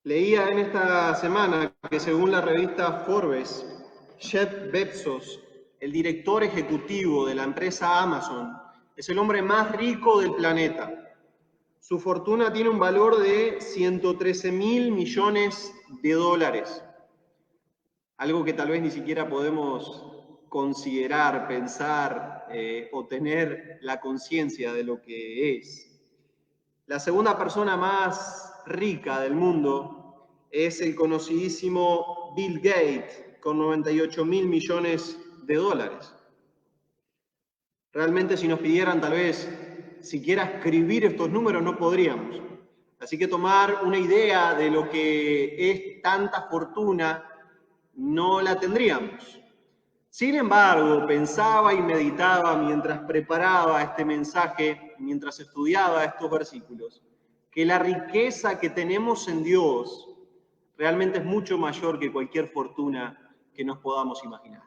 Leía en esta semana que según la revista Forbes, Jeff Bezos, el director ejecutivo de la empresa Amazon, es el hombre más rico del planeta. Su fortuna tiene un valor de 113.000 millones de dólares, algo que tal vez ni siquiera podemos considerar, pensar o tener la conciencia de lo que es. La segunda persona más rica del mundo es el conocidísimo Bill Gates, con 98.000 millones de dólares. Realmente si nos pidieran tal vez siquiera escribir estos números no podríamos. Así que tomar una idea de lo que es tanta fortuna no la tendríamos. Sin embargo, pensaba y meditaba mientras preparaba este mensaje, mientras estudiaba estos versículos, que la riqueza que tenemos en Dios realmente es mucho mayor que cualquier fortuna que nos podamos imaginar.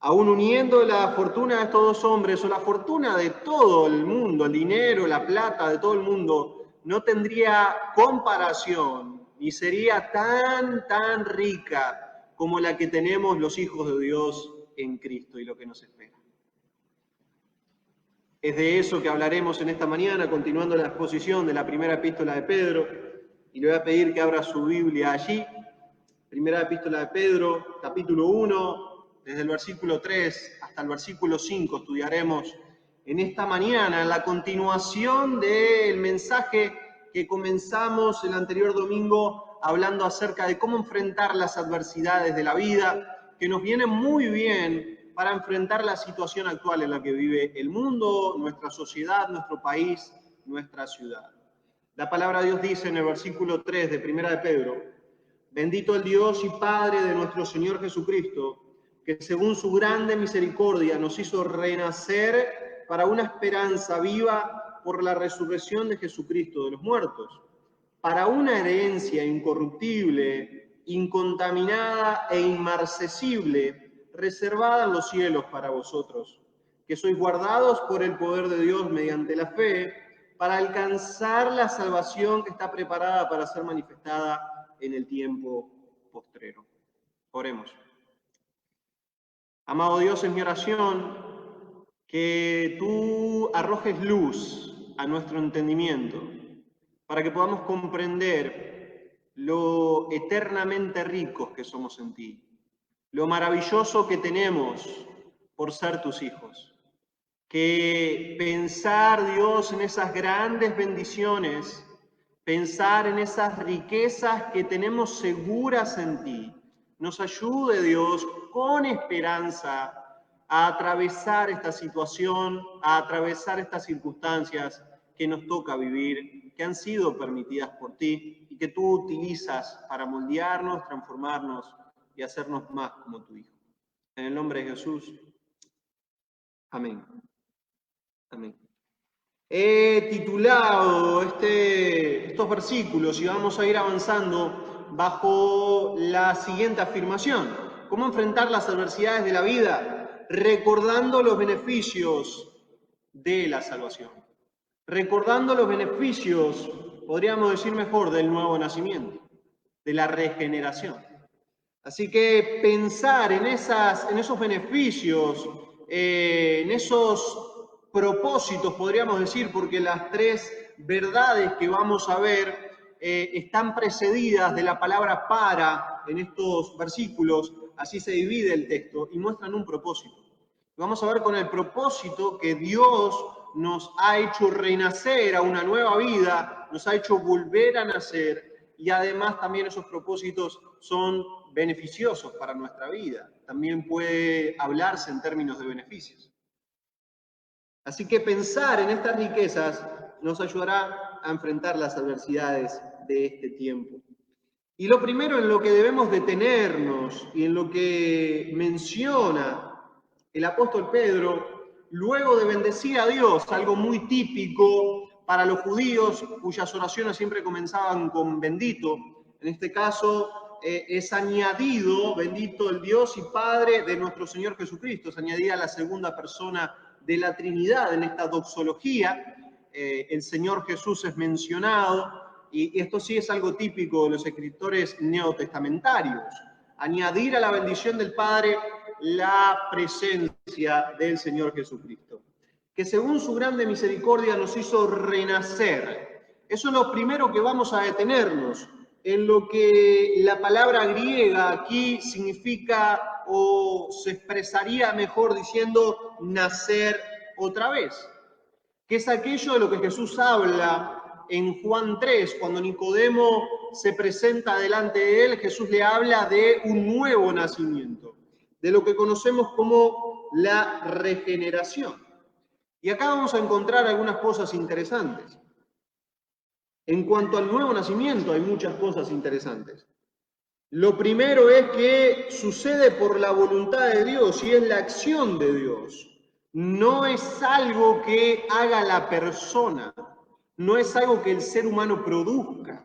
Aún uniendo la fortuna de estos dos hombres o la fortuna de todo el mundo, el dinero, la plata de todo el mundo, no tendría comparación ni sería tan rica como la que tenemos los hijos de Dios en Cristo y lo que nos espera. Es de eso que hablaremos en esta mañana, continuando la exposición de la primera epístola de Pedro, y le voy a pedir que abra su Biblia allí. Primera epístola de Pedro, capítulo 1, desde el versículo 3 hasta el versículo 5 estudiaremos en esta mañana, en la continuación del mensaje que comenzamos el anterior domingo hablando acerca de cómo enfrentar las adversidades de la vida, que nos viene muy bien para enfrentar la situación actual en la que vive el mundo, nuestra sociedad, nuestro país, nuestra ciudad. La palabra de Dios dice en el versículo 3 de Primera de Pedro: bendito el Dios y Padre de nuestro Señor Jesucristo, que según su grande misericordia nos hizo renacer para una esperanza viva por la resurrección de Jesucristo de los muertos, para una herencia incorruptible, incontaminada e inmarcesible, reservada en los cielos para vosotros, que sois guardados por el poder de Dios mediante la fe, para alcanzar la salvación que está preparada para ser manifestada en el tiempo postrero. Oremos. Amado Dios, en mi oración, que tú arrojes luz a nuestro entendimiento, para que podamos comprender lo eternamente ricos que somos en ti, lo maravilloso que tenemos por ser tus hijos. Que pensar, Dios, en esas grandes bendiciones, pensar en esas riquezas que tenemos seguras en ti, nos ayude, Dios, con esperanza a atravesar esta situación, a atravesar estas circunstancias que nos toca vivir, que han sido permitidas por ti y que tú utilizas para moldearnos, transformarnos y hacernos más como tu Hijo. En el nombre de Jesús. Amén. Amén. He titulado estos versículos y vamos a ir avanzando bajo la siguiente afirmación: ¿cómo enfrentar las adversidades de la vida? Recordando los beneficios de la salvación. Recordando los beneficios, podríamos decir mejor, del nuevo nacimiento, de la regeneración. Así que pensar en esos beneficios, en esos propósitos, podríamos decir, porque las tres verdades que vamos a ver están precedidas de la palabra para en estos versículos, así se divide el texto, y muestran un propósito. Vamos a ver con el propósito que Dios nos ha hecho renacer a una nueva vida, nos ha hecho volver a nacer, y además también esos propósitos son beneficiosos para nuestra vida. También puede hablarse en términos de beneficios. Así que pensar en estas riquezas nos ayudará a enfrentar las adversidades de este tiempo. Y lo primero en lo que debemos detenernos y en lo que menciona el apóstol Pedro, luego de bendecir a Dios, algo muy típico para los judíos cuyas oraciones siempre comenzaban con bendito, en este caso es añadido, bendito el Dios y Padre de nuestro Señor Jesucristo, es añadida la segunda persona de la Trinidad en esta doxología. El Señor Jesús es mencionado y esto sí es algo típico de los escritores neotestamentarios, añadir a la bendición del Padre la presencia del Señor Jesucristo, que según su grande misericordia nos hizo renacer. Eso es lo primero que vamos a detenernos, en lo que la palabra griega aquí significa, o se expresaría mejor diciendo, nacer otra vez, que es aquello de lo que Jesús habla en Juan 3, cuando Nicodemo se presenta delante de él. Jesús le habla de un nuevo nacimiento, de lo que conocemos como la regeneración. Y acá vamos a encontrar algunas cosas interesantes. En cuanto al nuevo nacimiento, hay muchas cosas interesantes. Lo primero es que sucede por la voluntad de Dios y es la acción de Dios. No es algo que haga la persona, no es algo que el ser humano produzca.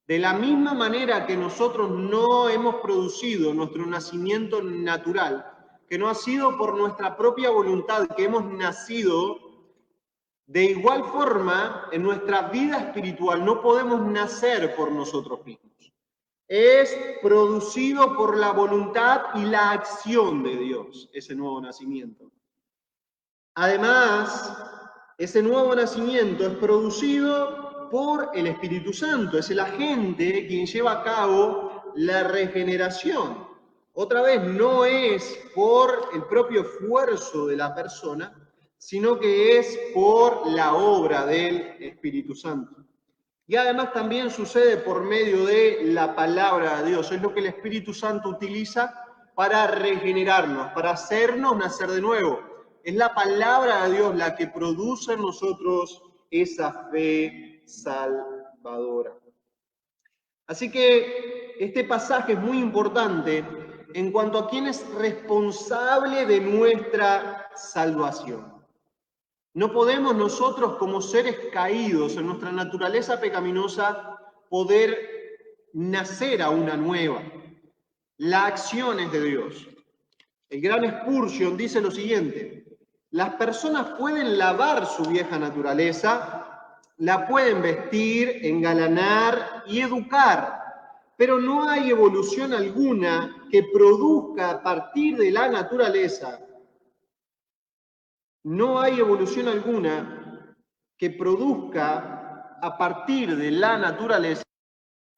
De la misma manera que nosotros no hemos producido nuestro nacimiento natural, que no ha sido por nuestra propia voluntad que hemos nacido, de igual forma, en nuestra vida espiritual no podemos nacer por nosotros mismos. Es producido por la voluntad y la acción de Dios, ese nuevo nacimiento. Además, ese nuevo nacimiento es producido por el Espíritu Santo, es el agente quien lleva a cabo la regeneración. Otra vez, no es por el propio esfuerzo de la persona, sino que es por la obra del Espíritu Santo. Y además también sucede por medio de la palabra de Dios. Es lo que el Espíritu Santo utiliza para regenerarnos, para hacernos nacer de nuevo. Es la palabra de Dios la que produce en nosotros esa fe salvadora. Así que este pasaje es muy importante en cuanto a quién es responsable de nuestra salvación. No podemos nosotros, como seres caídos en nuestra naturaleza pecaminosa, poder nacer a una nueva. La acción es de Dios. El gran Spurgeon dice lo siguiente: las personas pueden lavar su vieja naturaleza, la pueden vestir, engalanar y educar, pero no hay evolución alguna que produzca a partir de la naturaleza. No hay evolución alguna que produzca a partir de la naturaleza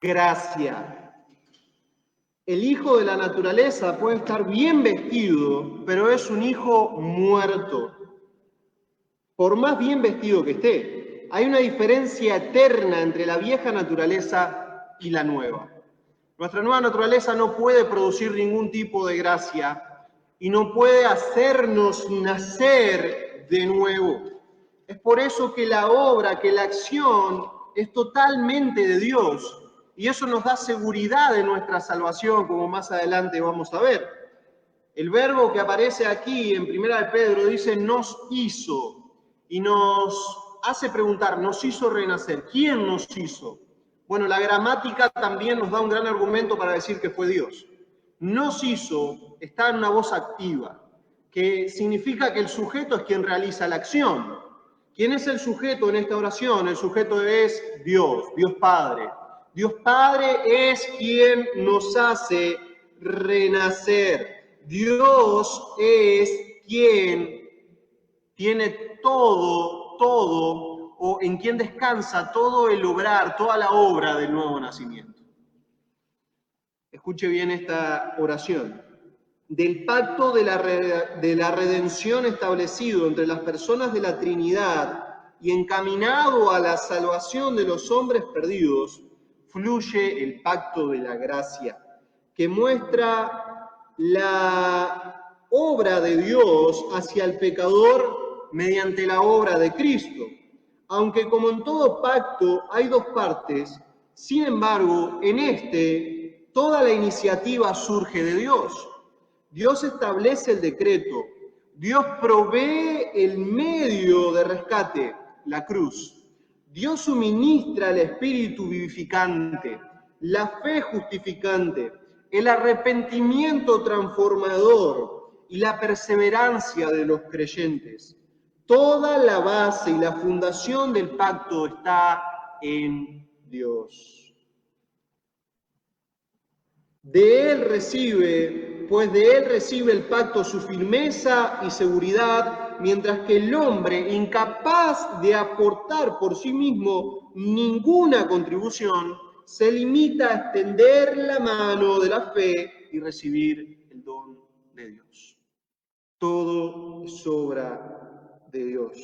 gracia. El hijo de la naturaleza puede estar bien vestido, pero es un hijo muerto. Por más bien vestido que esté, hay una diferencia eterna entre la vieja naturaleza y la nueva. Nuestra nueva naturaleza no puede producir ningún tipo de gracia y no puede hacernos nacer de nuevo. Es por eso que la obra, que la acción es totalmente de Dios, y eso nos da seguridad de nuestra salvación, como más adelante vamos a ver. El verbo que aparece aquí en 1 de Pedro dice nos hizo, y nos hace preguntar, nos hizo renacer. ¿Quién nos hizo? Bueno, la gramática también nos da un gran argumento para decir que fue Dios. Nos hizo está en una voz activa, que significa que el sujeto es quien realiza la acción. ¿Quién es el sujeto en esta oración? El sujeto es Dios, Dios Padre. Dios Padre es quien nos hace renacer. Dios es quien tiene todo, o en quien descansa todo el obrar, toda la obra del nuevo nacimiento. Escuche bien esta oración. Del pacto de la redención establecido entre las personas de la Trinidad y encaminado a la salvación de los hombres perdidos, fluye el pacto de la gracia, que muestra la obra de Dios hacia el pecador mediante la obra de Cristo. Aunque como en todo pacto hay dos partes, sin embargo, en este, toda la iniciativa surge de Dios. Dios establece el decreto, Dios provee el medio de rescate, la cruz. Dios suministra el espíritu vivificante, la fe justificante, el arrepentimiento transformador y la perseverancia de los creyentes. Toda la base y la fundación del pacto está en Dios. De Él recibe, pues de Él recibe el pacto su firmeza y seguridad, mientras que el hombre, incapaz de aportar por sí mismo ninguna contribución, se limita a extender la mano de la fe y recibir el don de Dios. Todo es obra de Dios.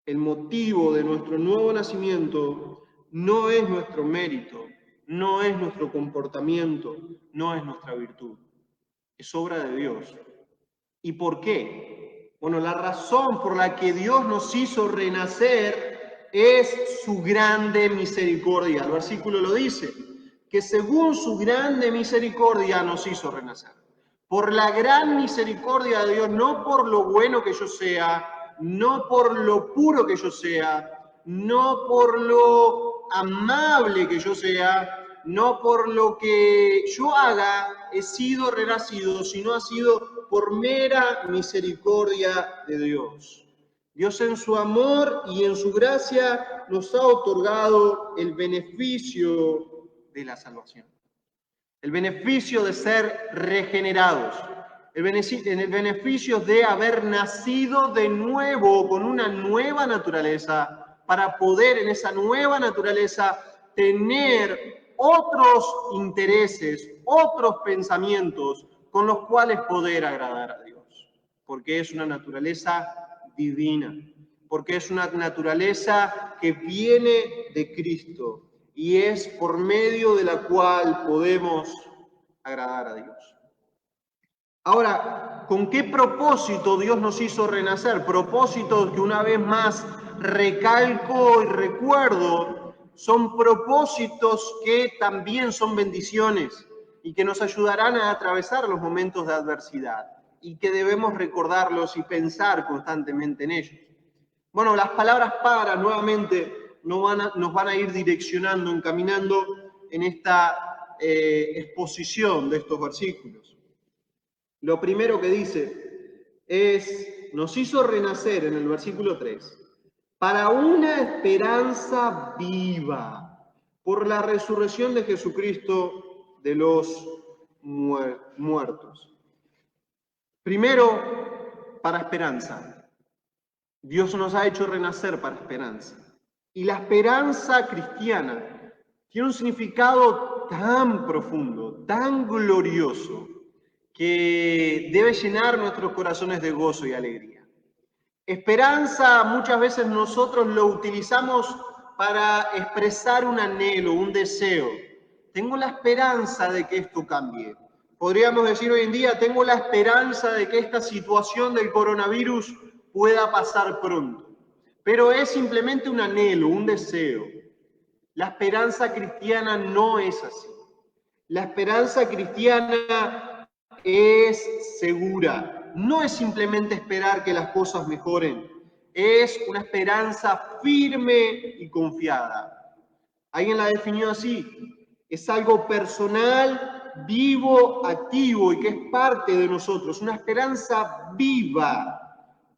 El motivo de nuestro nuevo nacimiento no es nuestro mérito, no es nuestro comportamiento, no es nuestra virtud. Es obra de Dios. ¿Y por qué? Bueno, la razón por la que Dios nos hizo renacer es su grande misericordia. El versículo lo dice, que según su grande misericordia nos hizo renacer. Por la gran misericordia de Dios, no por lo bueno que yo sea, no por lo puro que yo sea, no por lo amable que yo sea, no por lo que yo haga he sido renacido, sino ha sido por mera misericordia de Dios. Dios en su amor y en su gracia nos ha otorgado el beneficio de la salvación. El beneficio de ser regenerados, el beneficio de haber nacido de nuevo con una nueva naturaleza, para poder en esa nueva naturaleza tener otros intereses, otros pensamientos con los cuales poder agradar a Dios, porque es una naturaleza divina, porque es una naturaleza que viene de Cristo y es por medio de la cual podemos agradar a Dios. Ahora, ¿con qué propósito Dios nos hizo renacer? Propósitos que una vez más recalco y recuerdo, son propósitos que también son bendiciones y que nos ayudarán a atravesar los momentos de adversidad y que debemos recordarlos y pensar constantemente en ellos. Bueno, las palabras para nuevamente nos van a ir direccionando, encaminando en esta exposición de estos versículos. Lo primero que dice es, nos hizo renacer en el versículo 3, para una esperanza viva, por la resurrección de Jesucristo de los muertos. Primero, para esperanza. Dios nos ha hecho renacer para esperanza. Y la esperanza cristiana tiene un significado tan profundo, tan glorioso, que debe llenar nuestros corazones de gozo y alegría. Esperanza muchas veces nosotros lo utilizamos para expresar un anhelo, un deseo. Tengo la esperanza de que esto cambie. Podríamos decir hoy en día, tengo la esperanza de que esta situación del coronavirus pueda pasar pronto. Pero es simplemente un anhelo, un deseo. La esperanza cristiana no es así. La esperanza cristiana es segura. No es simplemente esperar que las cosas mejoren. Es una esperanza firme y confiada. Alguien la definió así. Es algo personal, vivo, activo y que es parte de nosotros. Una esperanza viva.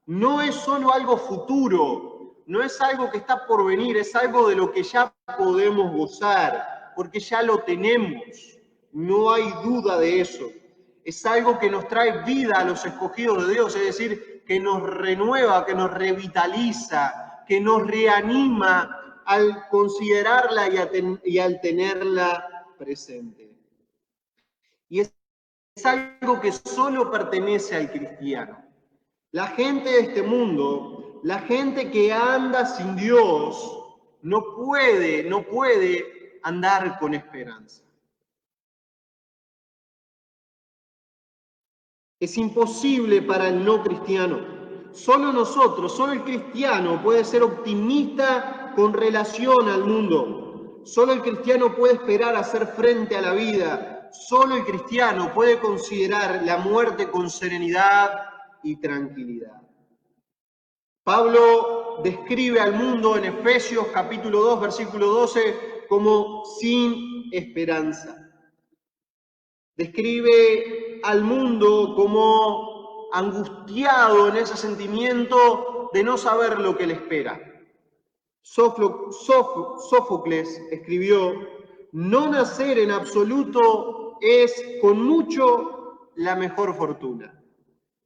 No es solo algo futuro, no es algo que está por venir, es algo de lo que ya podemos gozar, porque ya lo tenemos. No hay duda de eso. Es algo que nos trae vida a los escogidos de Dios, es decir, que nos renueva, que nos revitaliza, que nos reanima al considerarla y al tenerla presente. Y es algo que solo pertenece al cristiano. La gente de este mundo, la gente que anda sin Dios, no puede andar con esperanza. Es imposible para el no cristiano. Solo nosotros, solo el cristiano puede ser optimista con relación al mundo. Solo el cristiano puede esperar hacer frente a la vida. Solo el cristiano puede considerar la muerte con serenidad y tranquilidad. Pablo describe al mundo en Efesios capítulo 2, versículo 12, como sin esperanza. Describe al mundo como angustiado en ese sentimiento de no saber lo que le espera. Sófocles escribió: no nacer en absoluto es con mucho la mejor fortuna.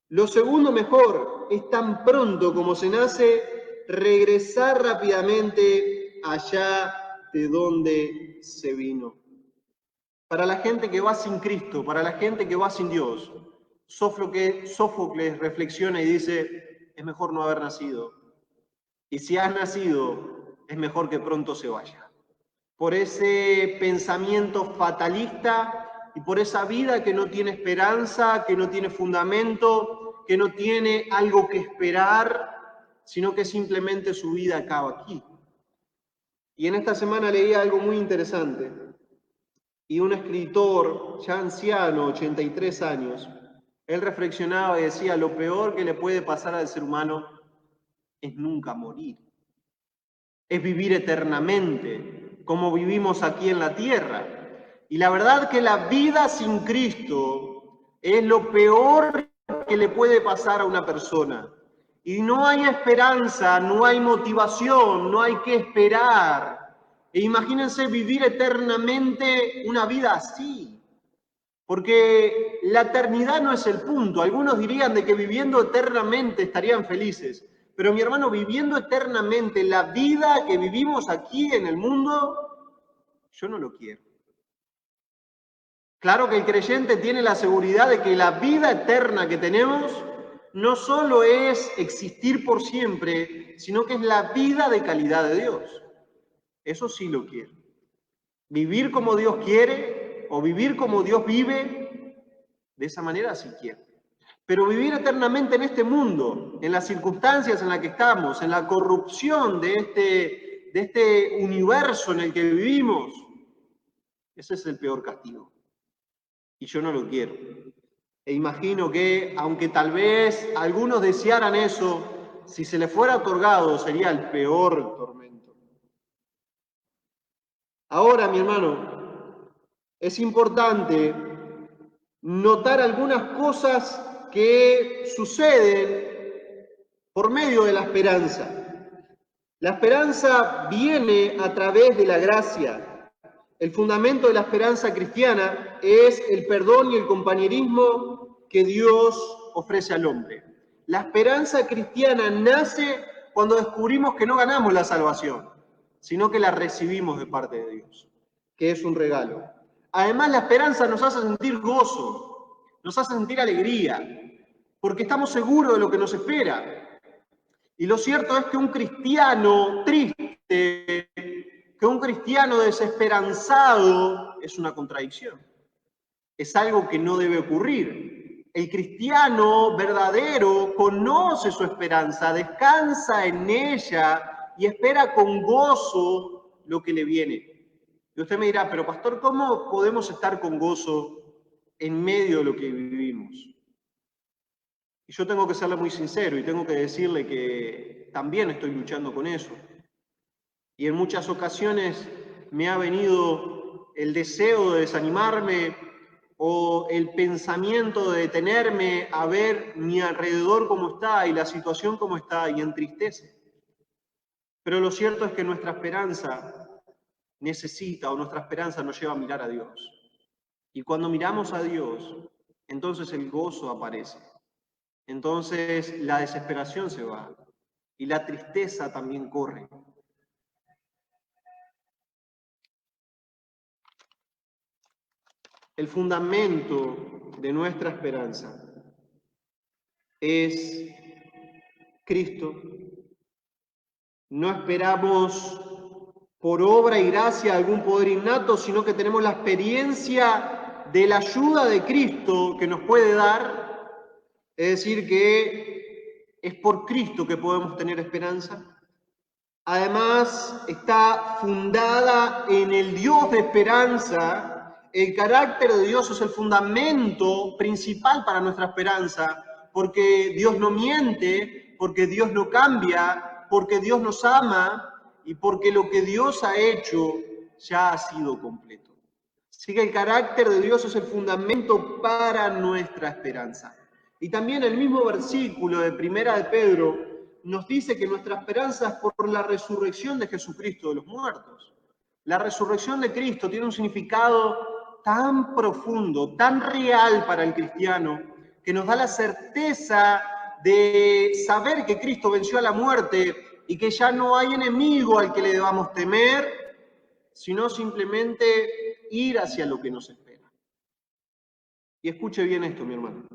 Lo segundo mejor es tan pronto como se nace, regresar rápidamente allá de donde se vino. Para la gente que va sin Cristo, para la gente que va sin Dios, Sófocles reflexiona y dice: es mejor no haber nacido. Y si has nacido, es mejor que pronto se vaya. Por ese pensamiento fatalista y por esa vida que no tiene esperanza, que no tiene fundamento, que no tiene algo que esperar, sino que simplemente su vida acaba aquí. Y en esta semana leí algo muy interesante. Y un escritor ya anciano, 83 años, él reflexionaba y decía: lo peor que le puede pasar al ser humano es nunca morir. Es vivir eternamente, como vivimos aquí en la tierra. Y la verdad que la vida sin Cristo es lo peor que le puede pasar a una persona. Y no hay esperanza, no hay motivación, no hay que esperar. E imagínense vivir eternamente una vida así. Porque la eternidad no es el punto. Algunos dirían de que viviendo eternamente estarían felices. Pero mi hermano, viviendo eternamente la vida que vivimos aquí en el mundo, yo no lo quiero. Claro que el creyente tiene la seguridad de que la vida eterna que tenemos no solo es existir por siempre, sino que es la vida de calidad de Dios. Eso sí lo quiero. Vivir como Dios quiere o vivir como Dios vive, de esa manera sí quiero. Pero vivir eternamente en este mundo, en las circunstancias en las que estamos, en la corrupción de este universo en el que vivimos, ese es el peor castigo. Y yo no lo quiero. E imagino que, aunque tal vez algunos desearan eso, si se le fuera otorgado sería el peor tormento. Ahora, mi hermano, es importante notar algunas cosas que suceden por medio de la esperanza. La esperanza viene a través de la gracia. El fundamento de la esperanza cristiana es el perdón y el compañerismo que Dios ofrece al hombre. La esperanza cristiana nace cuando descubrimos que no ganamos la salvación, sino que la recibimos de parte de Dios, que es un regalo. Además, la esperanza nos hace sentir gozo, nos hace sentir alegría, porque estamos seguros de lo que nos espera. Y lo cierto es que un cristiano triste, que un cristiano desesperanzado, es una contradicción. Es algo que no debe ocurrir. El cristiano verdadero conoce su esperanza, descansa en ella y espera con gozo lo que le viene. Y usted me dirá: pero pastor, ¿cómo podemos estar con gozo en medio de lo que vivimos? Y yo tengo que serle muy sincero y tengo que decirle que también estoy luchando con eso. Y en muchas ocasiones me ha venido el deseo de desanimarme o el pensamiento de detenerme a ver mi alrededor cómo está y la situación cómo está, y entristece. Pero lo cierto es que nuestra esperanza necesita, o nuestra esperanza nos lleva a mirar a Dios. Y cuando miramos a Dios, entonces el gozo aparece. Entonces la desesperación se va y la tristeza también corre. El fundamento de nuestra esperanza es Cristo. No esperamos por obra y gracia algún poder innato, sino que tenemos la experiencia de la ayuda de Cristo que nos puede dar. Es decir, que es por Cristo que podemos tener esperanza. Además, está fundada en el Dios de esperanza. El carácter de Dios es el fundamento principal para nuestra esperanza, porque Dios no miente, porque Dios no cambia, porque Dios nos ama y porque lo que Dios ha hecho ya ha sido completo. Así que el carácter de Dios es el fundamento para nuestra esperanza. Y también el mismo versículo de Primera de Pedro nos dice que nuestra esperanza es por la resurrección de Jesucristo de los muertos. La resurrección de Cristo tiene un significado tan profundo, tan real para el cristiano, que nos da la certeza de saber que Cristo venció a la muerte y que ya no hay enemigo al que le debamos temer, sino simplemente ir hacia lo que nos espera. Y escuche bien esto, mi hermano.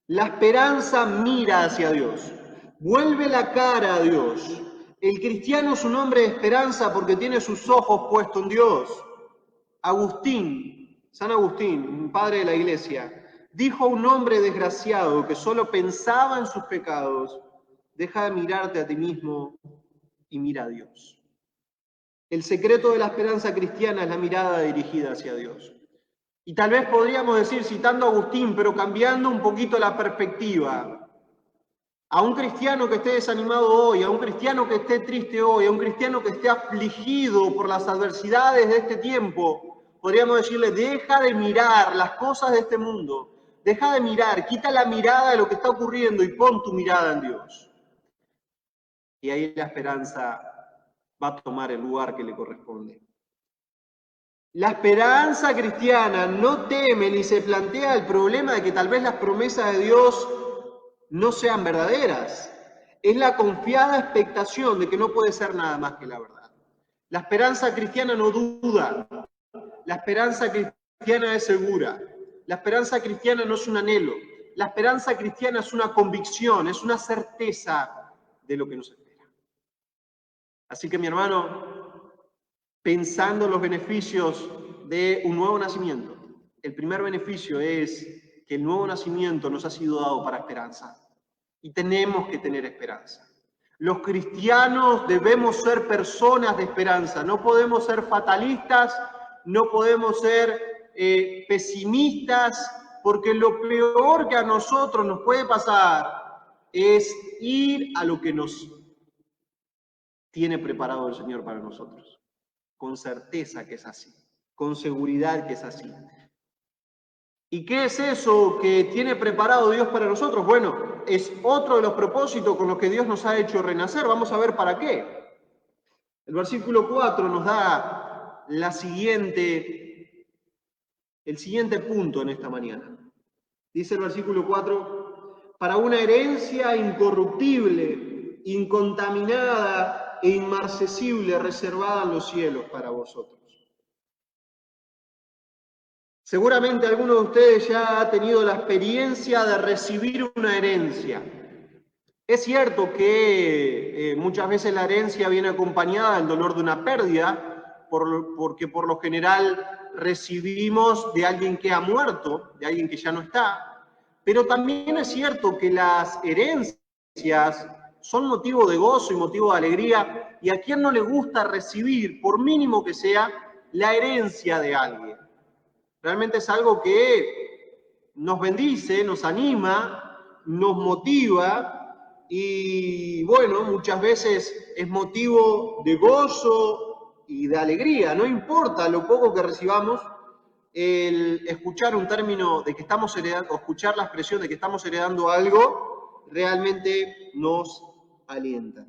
La esperanza mira hacia Dios, vuelve la cara a Dios. El cristiano es un hombre de esperanza porque tiene sus ojos puestos en Dios. Agustín, San Agustín, un padre de la iglesia, dijo a un hombre desgraciado que solo pensaba en sus pecados: deja de mirarte a ti mismo y mira a Dios. El secreto de la esperanza cristiana es la mirada dirigida hacia Dios. Y tal vez podríamos decir, citando a Agustín, pero cambiando un poquito la perspectiva, a un cristiano que esté desanimado hoy, a un cristiano que esté triste hoy, a un cristiano que esté afligido por las adversidades de este tiempo, podríamos decirle: deja de mirar las cosas de este mundo, deja de mirar, quita la mirada de lo que está ocurriendo y pon tu mirada en Dios. Y ahí la esperanza va a tomar el lugar que le corresponde. La esperanza cristiana no teme ni se plantea el problema de que tal vez las promesas de Dios no sean verdaderas. Es la confiada expectación de que no puede ser nada más que la verdad. La esperanza cristiana no duda. La esperanza cristiana es segura. La esperanza cristiana no es un anhelo. La esperanza cristiana es una convicción, es una certeza de lo que nos espera. Así que, mi hermano, pensando en los beneficios de un nuevo nacimiento, el primer beneficio es que el nuevo nacimiento nos ha sido dado para esperanza. Y tenemos que tener esperanza. Los cristianos debemos ser personas de esperanza. No podemos ser fatalistas, no podemos ser pesimistas, porque lo peor que a nosotros nos puede pasar es ir a lo que nos tiene preparado el Señor para nosotros. Con certeza que es así, con seguridad que es así. ¿Y qué es eso que tiene preparado Dios para nosotros? Bueno, es otro de los propósitos con los que Dios nos ha hecho renacer. Vamos a ver para qué. El versículo 4 nos da el siguiente punto en esta mañana. Dice el versículo 4: para una herencia incorruptible, incontaminada e inmarcesible, reservada en los cielos para vosotros. Seguramente alguno de ustedes ya ha tenido la experiencia de recibir una herencia. Es cierto que muchas veces la herencia viene acompañada del dolor de una pérdida, porque por lo general recibimos de alguien que ha muerto, de alguien que ya no está, pero también es cierto que las herencias son motivo de gozo y motivo de alegría, y a quien no le gusta recibir, por mínimo que sea, la herencia de alguien. Realmente es algo que nos bendice, nos anima, nos motiva y, bueno, muchas veces es motivo de gozo y de alegría. No importa lo poco que recibamos, el escuchar un término de que estamos heredando, o escuchar la expresión de que estamos heredando algo, realmente nos alienta.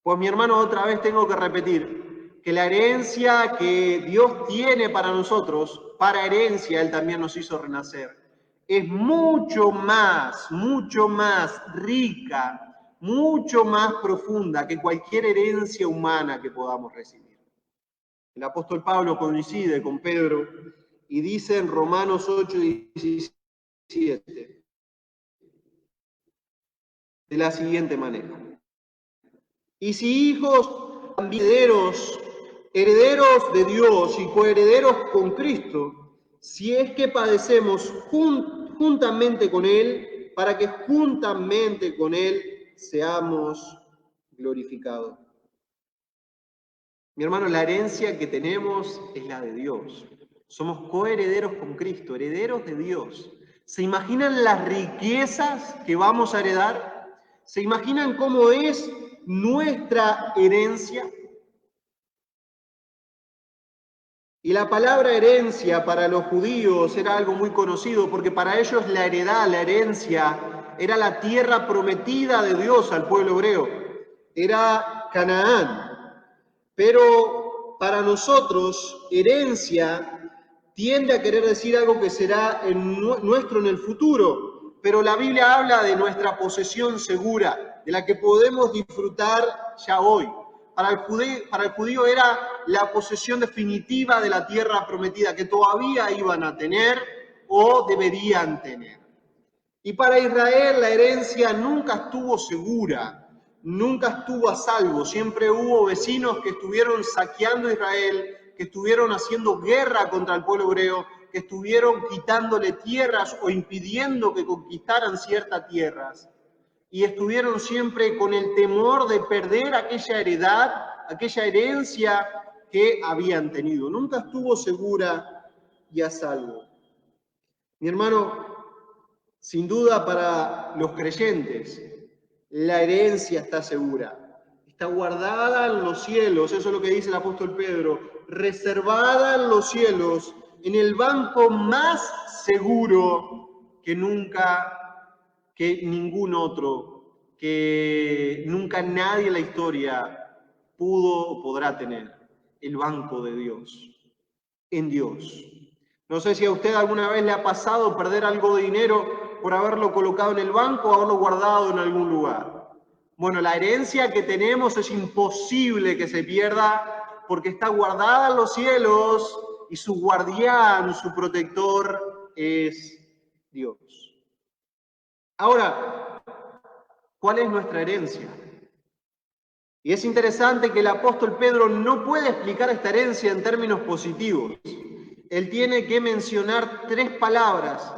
Pues, mi hermano, otra vez tengo que repetir que la herencia que Dios tiene para nosotros, para herencia Él también nos hizo renacer, es mucho más rica, mucho más profunda que cualquier herencia humana que podamos recibir. El apóstol Pablo coincide con Pedro y dice en Romanos 8:17 de la siguiente manera: y si hijos, también herederos de Dios y coherederos con Cristo, si es que padecemos juntamente con Él, para que juntamente con Él seamos glorificados. Mi hermano, la herencia que tenemos es la de Dios. Somos coherederos con Cristo, herederos de Dios. ¿Se imaginan las riquezas que vamos a heredar? ¿Se imaginan cómo es nuestra herencia? Y la palabra herencia para los judíos era algo muy conocido, porque para ellos la heredad, la herencia, era la tierra prometida de Dios al pueblo hebreo. era Canaán. Pero para nosotros, herencia tiende a querer decir algo que será nuestro en el futuro, pero la Biblia habla de nuestra posesión segura, de la que podemos disfrutar ya hoy. Para el judío era la posesión definitiva de la tierra prometida, que todavía iban a tener o deberían tener. Y para Israel la herencia nunca estuvo segura, nunca estuvo a salvo. Siempre hubo vecinos que estuvieron saqueando Israel, que estuvieron haciendo guerra contra el pueblo hebreo, que estuvieron quitándole tierras o impidiendo que conquistaran ciertas tierras. Y estuvieron siempre con el temor de perder aquella heredad, aquella herencia que habían tenido. Nunca estuvo segura y a salvo. Mi hermano, sin duda para los creyentes, la herencia está segura, está guardada en los cielos, eso es lo que dice el apóstol Pedro, reservada en los cielos, en el banco más seguro que ningún otro, que nunca nadie en la historia pudo o podrá tener, el banco de Dios, en Dios. No sé si a usted alguna vez le ha pasado perder algo de dinero por haberlo colocado en el banco o haberlo guardado en algún lugar. Bueno, la herencia que tenemos es imposible que se pierda porque está guardada en los cielos y su guardián, su protector es Dios. Ahora, ¿cuál es nuestra herencia? Y es interesante que el apóstol Pedro no puede explicar esta herencia en términos positivos. Él tiene que mencionar 3 palabras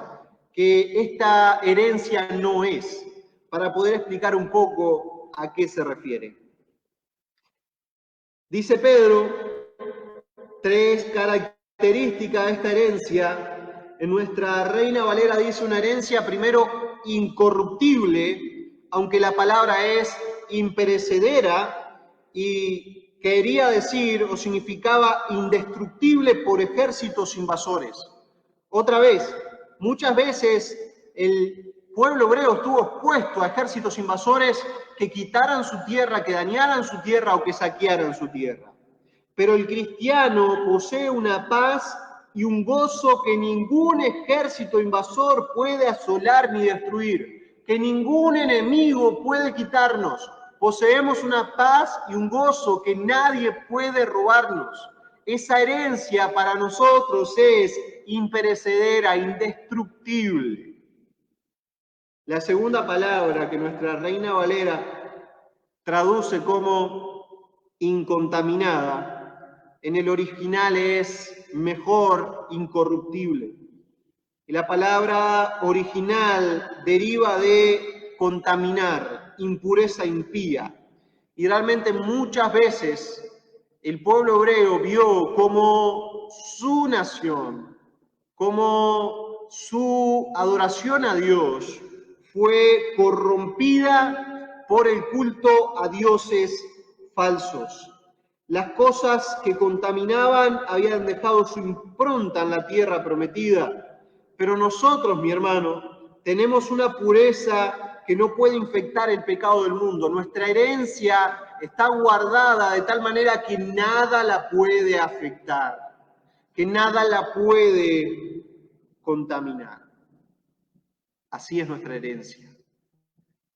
que esta herencia no es, para poder explicar un poco a qué se refiere. Dice Pedro, 3 características de esta herencia. En nuestra Reina Valera dice una herencia, primero, incorruptible, aunque la palabra es imperecedera, y quería decir o significaba indestructible por ejércitos invasores. Otra vez, muchas veces el pueblo hebreo estuvo expuesto a ejércitos invasores que quitaran su tierra, que dañaran su tierra o que saquearan su tierra. Pero el cristiano posee una paz y un gozo que ningún ejército invasor puede asolar ni destruir, que ningún enemigo puede quitarnos. Poseemos una paz y un gozo que nadie puede robarnos. Esa herencia para nosotros es imperecedera, indestructible. La segunda palabra que nuestra Reina Valera traduce como incontaminada, en el original es mejor, incorruptible. Y la palabra original deriva de contaminar, impureza impía. Y realmente muchas veces el pueblo hebreo vio como su nación, como su adoración a Dios fue corrompida por el culto a dioses falsos. Las cosas que contaminaban habían dejado su impronta en la tierra prometida, pero nosotros, mi hermano, tenemos una pureza que no puede infectar el pecado del mundo. Nuestra herencia está guardada de tal manera que nada la puede afectar, que nada la puede contaminar. Así es nuestra herencia.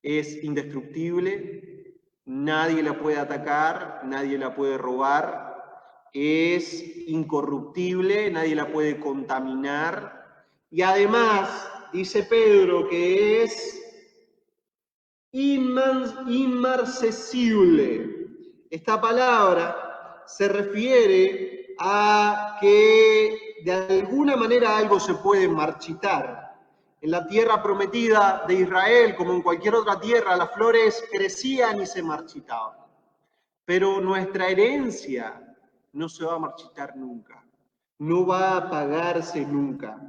Es indestructible, nadie la puede atacar, nadie la puede robar, es incorruptible, nadie la puede contaminar, y además dice Pedro que es inmarcesible. Esta palabra se refiere a que de alguna manera algo se puede marchitar. En la tierra prometida de Israel, como en cualquier otra tierra, las flores crecían y se marchitaban. Pero nuestra herencia no se va a marchitar nunca, no va a apagarse nunca.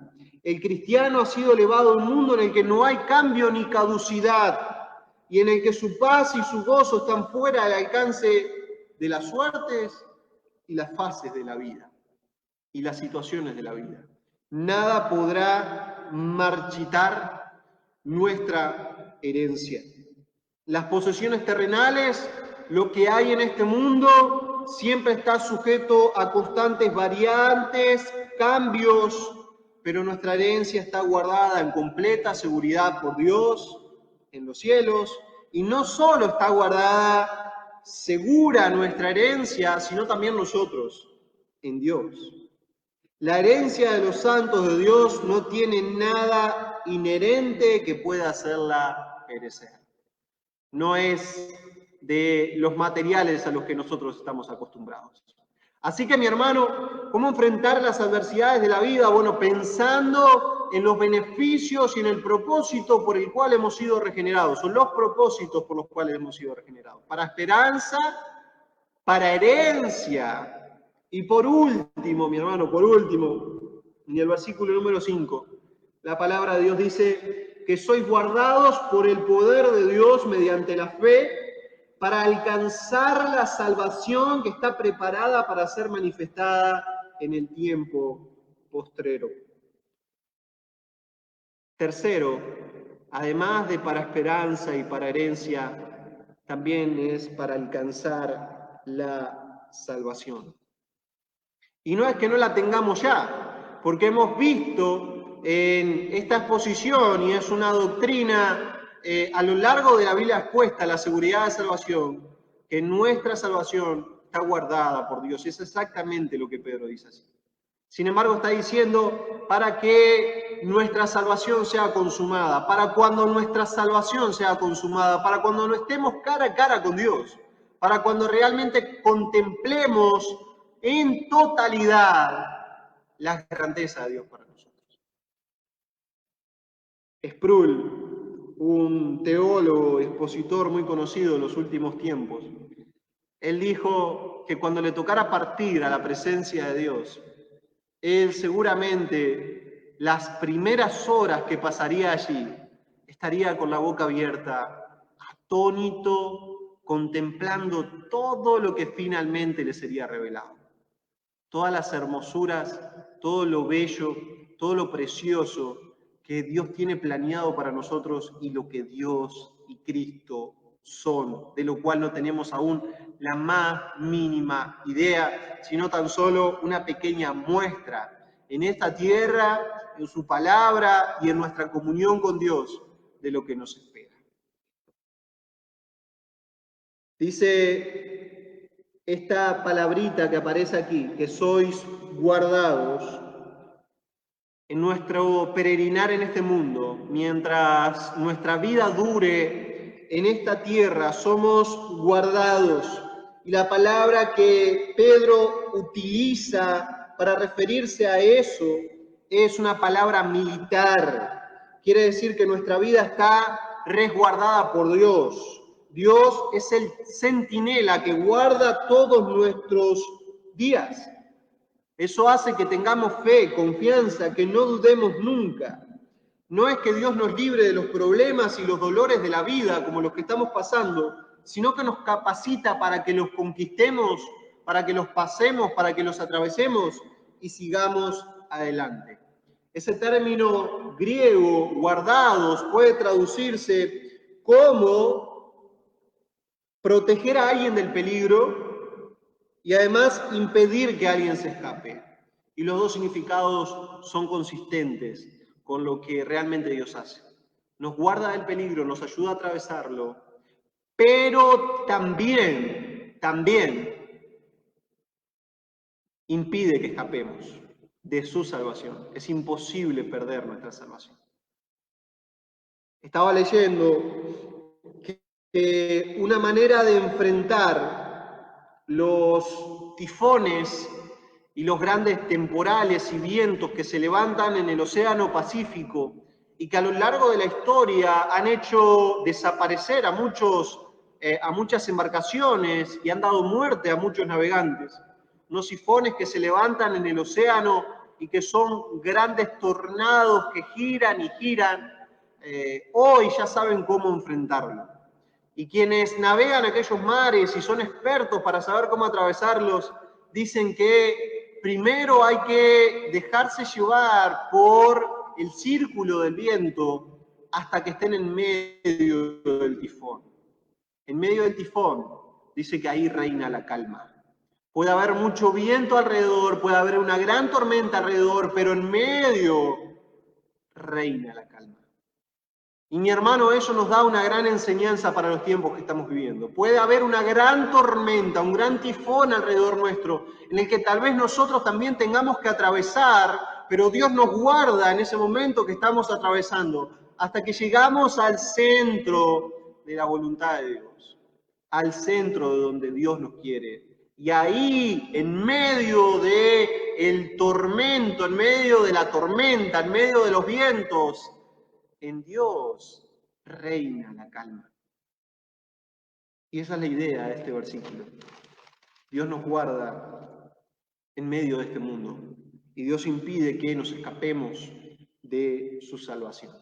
El cristiano ha sido elevado a un mundo en el que no hay cambio ni caducidad, y en el que su paz y su gozo están fuera del alcance de las suertes y las fases de la vida, y las situaciones de la vida. Nada podrá marchitar nuestra herencia. Las posesiones terrenales lo que hay en este mundo siempre está sujeto a constantes variantes, cambios, pero nuestra herencia está guardada en completa seguridad por Dios en los cielos, y no solo está guardada segura nuestra herencia, sino también nosotros en Dios. La herencia de los santos de Dios no tiene nada inherente que pueda hacerla perecer. No es de los materiales a los que nosotros estamos acostumbrados. Así que, mi hermano, ¿cómo enfrentar las adversidades de la vida? Bueno, pensando en los beneficios y en el propósito por el cual hemos sido regenerados, o los propósitos por los cuales hemos sido regenerados. Para esperanza, para herencia. Y por último, mi hermano, por último, en el versículo número 5, la palabra de Dios dice que sois guardados por el poder de Dios mediante la fe para alcanzar la salvación que está preparada para ser manifestada en el tiempo postrero. Tercero, además de para esperanza y para herencia, también es para alcanzar la salvación. Y no es que no la tengamos ya, porque hemos visto en esta exposición, y es una doctrina a lo largo de la Biblia expuesta, la seguridad de salvación, que nuestra salvación está guardada por Dios. Y es exactamente lo que Pedro dice así. Sin embargo, está diciendo para que nuestra salvación sea consumada, para cuando nuestra salvación sea consumada, para cuando no estemos cara a cara con Dios, para cuando realmente contemplemos en totalidad la grandeza de Dios para nosotros. Sproul, un teólogo, expositor muy conocido en los últimos tiempos, él dijo que cuando le tocara partir a la presencia de Dios, él seguramente las primeras horas que pasaría allí estaría con la boca abierta, atónito, contemplando todo lo que finalmente le sería revelado. Todas las hermosuras, todo lo bello, todo lo precioso que Dios tiene planeado para nosotros y lo que Dios y Cristo son, de lo cual no tenemos aún la más mínima idea, sino tan solo una pequeña muestra en esta tierra, en su palabra y en nuestra comunión con Dios de lo que nos espera. Dice esta palabrita que aparece aquí, que sois guardados en nuestro peregrinar en este mundo, mientras nuestra vida dure en esta tierra, somos guardados. Y la palabra que Pedro utiliza para referirse a eso es una palabra militar. Quiere decir que nuestra vida está resguardada por Dios. Dios es el centinela que guarda todos nuestros días. Eso hace que tengamos fe, confianza, que no dudemos nunca. No es que Dios nos libre de los problemas y los dolores de la vida como los que estamos pasando, sino que nos capacita para que los conquistemos, para que los pasemos, para que los atravesemos y sigamos adelante. Ese término griego, guardados, puede traducirse como proteger a alguien del peligro y además impedir que alguien se escape. Y los dos significados son consistentes con lo que realmente Dios hace. Nos guarda del peligro, nos ayuda a atravesarlo, pero también impide que escapemos de su salvación. Es imposible perder nuestra salvación. Estaba leyendo que una manera de enfrentar los tifones y los grandes temporales y vientos que se levantan en el Océano Pacífico y que a lo largo de la historia han hecho desaparecer a muchas embarcaciones y han dado muerte a muchos navegantes. Unos tifones que se levantan en el océano y que son grandes tornados que giran y giran. Hoy ya saben cómo enfrentarlo. Y quienes navegan aquellos mares y son expertos para saber cómo atravesarlos, dicen que primero hay que dejarse llevar por el círculo del viento hasta que estén en medio del tifón. En medio del tifón, dice que ahí reina la calma. Puede haber mucho viento alrededor, puede haber una gran tormenta alrededor, pero en medio reina la calma. Y mi hermano, eso nos da una gran enseñanza para los tiempos que estamos viviendo. Puede haber una gran tormenta, un gran tifón alrededor nuestro, en el que tal vez nosotros también tengamos que atravesar, pero Dios nos guarda en ese momento que estamos atravesando, hasta que llegamos al centro de la voluntad de Dios, al centro de donde Dios nos quiere. Y ahí, en medio del tormento, en medio de la tormenta, en medio de los vientos, en Dios reina la calma. Y esa es la idea de este versículo. Dios nos guarda en medio de este mundo y Dios impide que nos escapemos de su salvación.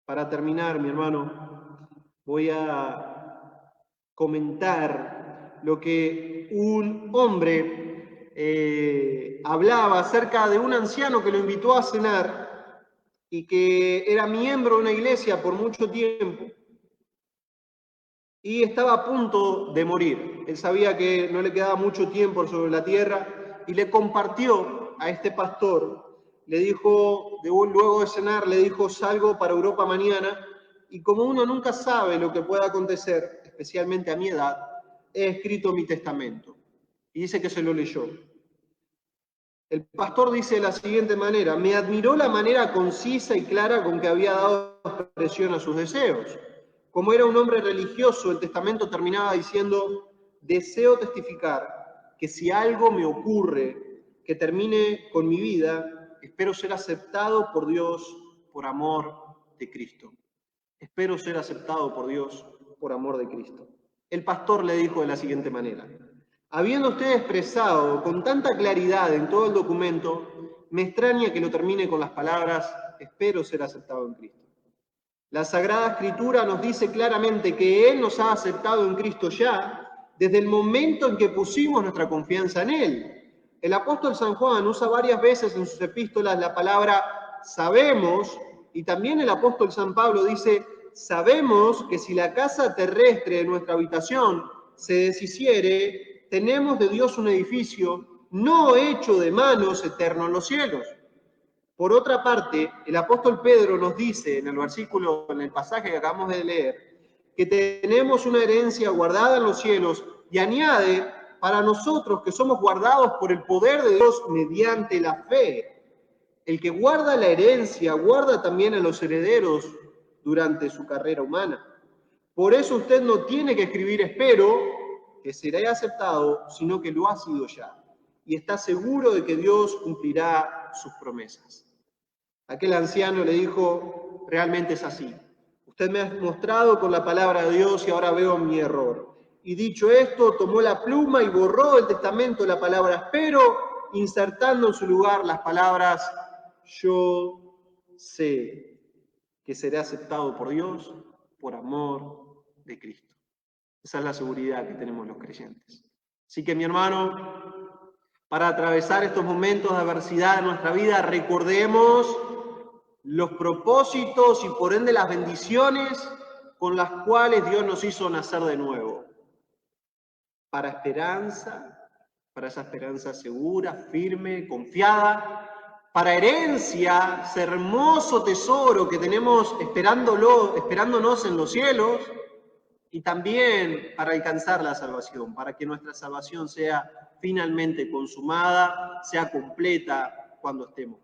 Para terminar, mi hermano, voy a comentar lo que un hombre hablaba acerca de un anciano que lo invitó a cenar y que era miembro de una iglesia por mucho tiempo y estaba a punto de morir. Él sabía que no le quedaba mucho tiempo sobre la tierra y le compartió a este pastor, le dijo, luego de cenar, le dijo, salgo para Europa mañana y como uno nunca sabe lo que pueda acontecer, especialmente a mi edad, he escrito mi testamento. Y dice que se lo leyó. El pastor dice de la siguiente manera, me admiró la manera concisa y clara con que había dado expresión a sus deseos. Como era un hombre religioso, el testamento terminaba diciendo, deseo testificar que si algo me ocurre que termine con mi vida, espero ser aceptado por Dios por amor de Cristo. Espero ser aceptado por Dios por amor de Cristo. El pastor le dijo de la siguiente manera, habiendo usted expresado con tanta claridad en todo el documento, me extraña que lo termine con las palabras, espero ser aceptado en Cristo. La Sagrada Escritura nos dice claramente que Él nos ha aceptado en Cristo ya, desde el momento en que pusimos nuestra confianza en Él. El apóstol San Juan usa varias veces en sus epístolas la palabra sabemos, y también el apóstol San Pablo dice, sabemos que si la casa terrestre de nuestra habitación se deshiciere, tenemos de Dios un edificio no hecho de manos eterno en los cielos. Por otra parte, el apóstol Pedro nos dice en el pasaje que acabamos de leer, que tenemos una herencia guardada en los cielos y añade, para nosotros que somos guardados por el poder de Dios mediante la fe. El que guarda la herencia guarda también a los herederos durante su carrera humana. Por eso usted no tiene que escribir espero que será aceptado, sino que lo ha sido ya. Y está seguro de que Dios cumplirá sus promesas. Aquel anciano le dijo, realmente es así. Usted me ha mostrado con la palabra de Dios y ahora veo mi error. Y dicho esto, tomó la pluma y borró del testamento la palabra espero, insertando en su lugar las palabras yo sé que seré aceptado por Dios por amor de Cristo. Esa es la seguridad que tenemos los creyentes. Así que mi hermano, para atravesar estos momentos de adversidad en nuestra vida, recordemos los propósitos y por ende las bendiciones con las cuales Dios nos hizo nacer de nuevo. Para esa esperanza segura, firme, confiada, para herencia, ese hermoso tesoro que tenemos esperándonos en los cielos, y también para alcanzar la salvación, para que nuestra salvación sea finalmente consumada, sea completa cuando estemos